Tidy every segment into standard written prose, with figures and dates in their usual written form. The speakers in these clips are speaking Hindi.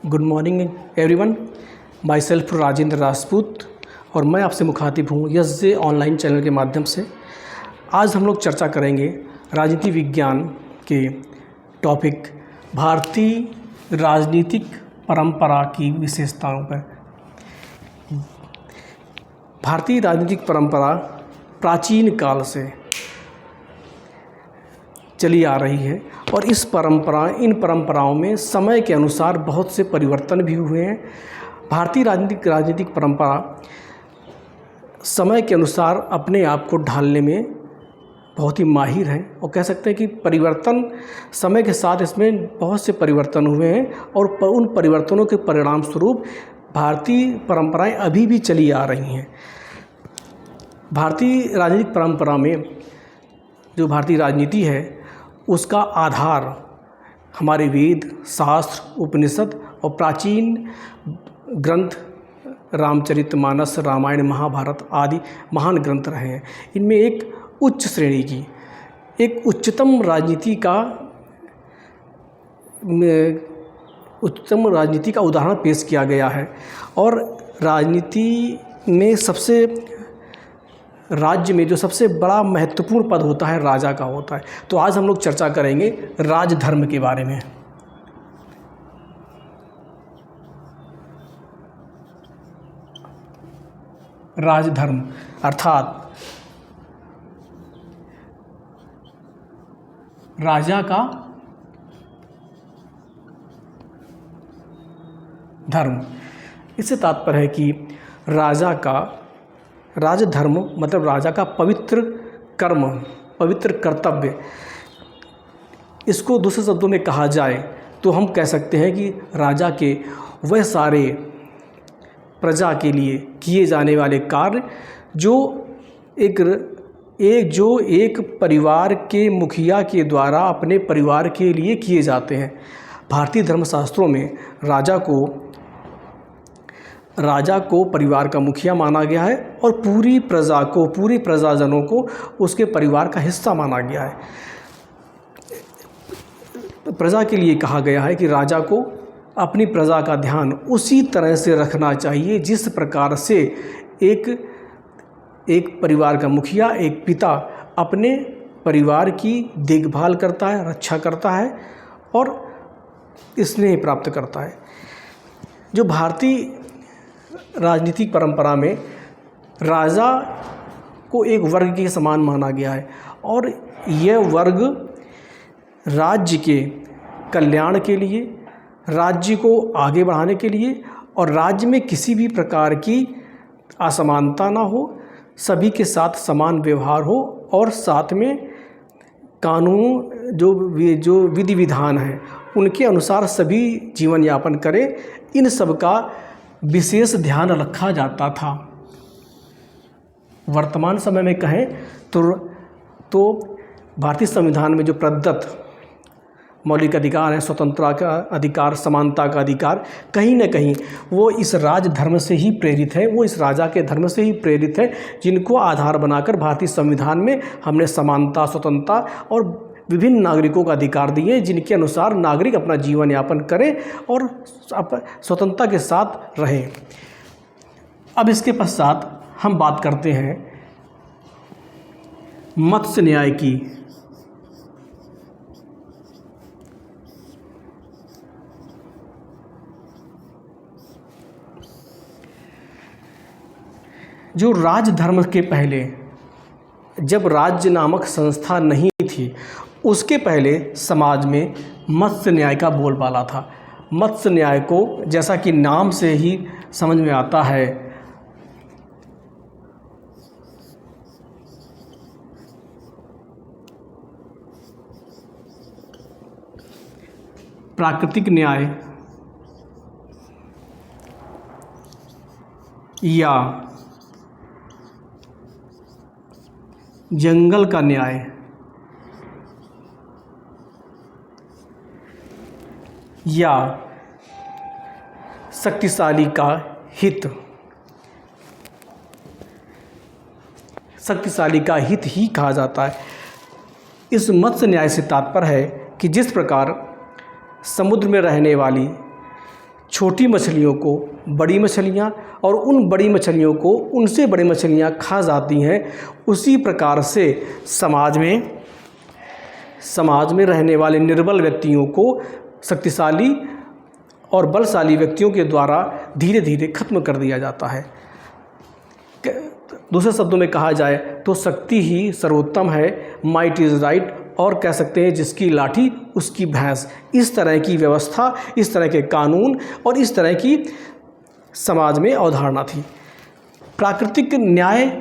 Good morning everyone. My self Rajendra Rajput और मैं आपसे मुखातिब हूँ यस ऑनलाइन चैनल के माध्यम से। आज हम लोग चर्चा करेंगे राजनीति विज्ञान के टॉपिक भारतीय राजनीतिक परंपरा की विशेषताओं पर। भारतीय राजनीतिक परंपरा प्राचीन काल से चली आ रही है और इन परंपराओं में समय के अनुसार बहुत से परिवर्तन भी हुए हैं। भारतीय राजनीतिक परंपरा समय के अनुसार अपने आप को ढालने में बहुत ही माहिर है और कह सकते हैं कि समय के साथ इसमें बहुत से परिवर्तन हुए हैं और उन परिवर्तनों के परिणाम स्वरूप भारतीय परंपराएं अभी भी चली आ रही हैं। भारतीय राजनीतिक परंपरा में जो भारतीय राजनीति है उसका आधार हमारे वेद, शास्त्र, उपनिषद और प्राचीन ग्रंथ रामचरितमानस, रामायण, महाभारत आदि महान ग्रंथ रहे हैं। इनमें एक उच्च श्रेणी की, एक उच्चतम राजनीति का उदाहरण पेश किया गया है। और राजनीति में राज्य में जो सबसे बड़ा महत्वपूर्ण पद होता है राजा का होता है। तो आज हम लोग चर्चा करेंगे राजधर्म के बारे में। राजधर्म अर्थात राजा का धर्म। इससे तात्पर्य है कि राजधर्म मतलब राजा का पवित्र कर्म, पवित्र कर्तव्य। इसको दूसरे शब्दों में कहा जाए तो हम कह सकते हैं कि राजा के वह सारे प्रजा के लिए किए जाने वाले कार्य जो एक परिवार के मुखिया के द्वारा अपने परिवार के लिए किए जाते हैं। भारतीय धर्मशास्त्रों में राजा को परिवार का मुखिया माना गया है और पूरी प्रजाजनों को उसके परिवार का हिस्सा माना गया है। प्रजा के लिए कहा गया है कि राजा को अपनी प्रजा का ध्यान उसी तरह से रखना चाहिए जिस प्रकार से एक परिवार का मुखिया, एक पिता अपने परिवार की देखभाल करता है, रक्षा करता है और स्नेह प्राप्त करता है। जो भारतीय राजनीतिक परंपरा में राजा को एक वर्ग के समान माना गया है और यह वर्ग राज्य के कल्याण के लिए, राज्य को आगे बढ़ाने के लिए और राज्य में किसी भी प्रकार की असमानता ना हो, सभी के साथ समान व्यवहार हो और साथ में कानून जो विधि विधान हैं उनके अनुसार सभी जीवन यापन करें, इन सब का विशेष ध्यान रखा जाता था। वर्तमान समय में कहें तो भारतीय संविधान में जो प्रदत्त मौलिक अधिकार हैं, स्वतंत्रता का अधिकार, समानता का अधिकार, कहीं न कहीं वो इस राजधर्म से ही प्रेरित है, वो इस राजा के धर्म से ही प्रेरित है, जिनको आधार बनाकर भारतीय संविधान में हमने समानता, स्वतंत्रता और विभिन्न नागरिकों का अधिकार दिए, जिनके अनुसार नागरिक अपना जीवन यापन करें और स्वतंत्रता के साथ रहें। अब इसके पश्चात हम बात करते हैं मत्स्य न्याय की। जो राजधर्म के पहले, जब राज्य नामक संस्था नहीं थी, उसके पहले समाज में मत्स्य न्याय का बोलबाला था। मत्स्य न्याय को जैसा कि नाम से ही समझ में आता है, प्राकृतिक न्याय या जंगल का न्याय या शक्तिशाली का हित ही कहा जाता है। इस मत्स्य न्याय से तात्पर्य है कि जिस प्रकार समुद्र में रहने वाली छोटी मछलियों को बड़ी मछलियाँ और उन बड़ी मछलियों को उनसे बड़ी मछलियाँ खा जाती हैं, उसी प्रकार से समाज में रहने वाले निर्बल व्यक्तियों को शक्तिशाली और बलशाली व्यक्तियों के द्वारा धीरे धीरे खत्म कर दिया जाता है। दूसरे शब्दों में कहा जाए तो शक्ति ही सर्वोत्तम है, माइट इज़ राइट, और कह सकते हैं जिसकी लाठी उसकी भैंस। इस तरह की व्यवस्था, इस तरह के कानून और इस तरह की समाज में अवधारणा थी। प्राकृतिक न्याय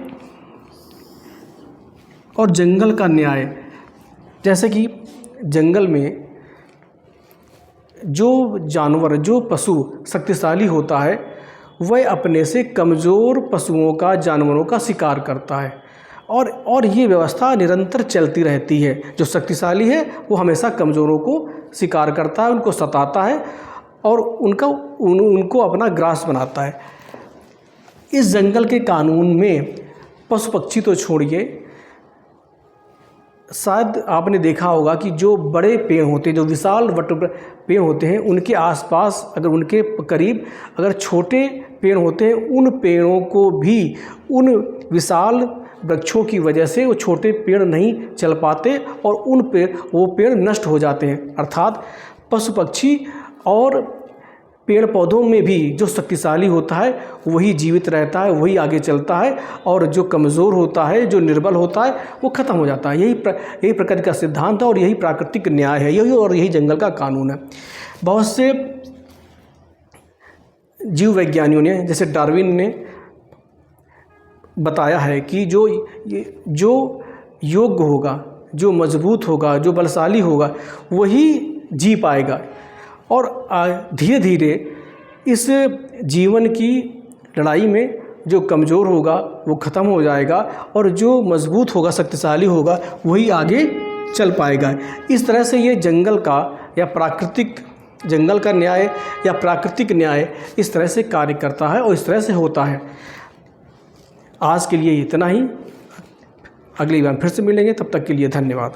और जंगल का न्याय, जैसे कि जंगल में जो जानवर, जो पशु शक्तिशाली होता है वह अपने से कमज़ोर पशुओं का, जानवरों का शिकार करता है और ये व्यवस्था निरंतर चलती रहती है। जो शक्तिशाली है वो हमेशा कमज़ोरों को शिकार करता है, उनको सताता है और उनको अपना ग्रास बनाता है। इस जंगल के कानून में पशु पक्षी तो छोड़िए, शायद आपने देखा होगा कि जो बड़े पेड़ होते हैं, जो विशाल वट पेड़ होते हैं, उनके आसपास अगर उनके करीब अगर छोटे पेड़ होते हैं, उन पेड़ों को भी उन विशाल वृक्षों की वजह से वो छोटे पेड़ नहीं चल पाते और वो पेड़ नष्ट हो जाते हैं। अर्थात पशु पक्षी और पेड़ पौधों में भी जो शक्तिशाली होता है वही जीवित रहता है, वही आगे चलता है, और जो कमज़ोर होता है, जो निर्बल होता है, वो ख़त्म हो जाता है। यही प्रकृति का सिद्धांत है और यही प्राकृतिक न्याय है, यही जंगल का कानून है। बहुत से जीव वैज्ञानिकों ने, जैसे डार्विन ने बताया है कि जो योग्य होगा, जो मजबूत होगा, जो बलशाली होगा, वही जी पाएगा और धीरे धीरे इस जीवन की लड़ाई में जो कमज़ोर होगा वो ख़त्म हो जाएगा और जो मजबूत होगा, शक्तिशाली होगा, वही आगे चल पाएगा। इस तरह से ये जंगल का न्याय या प्राकृतिक न्याय इस तरह से कार्य करता है और इस तरह से होता है। आज के लिए इतना ही, अगली बार फिर से मिलेंगे, तब तक के लिए धन्यवाद।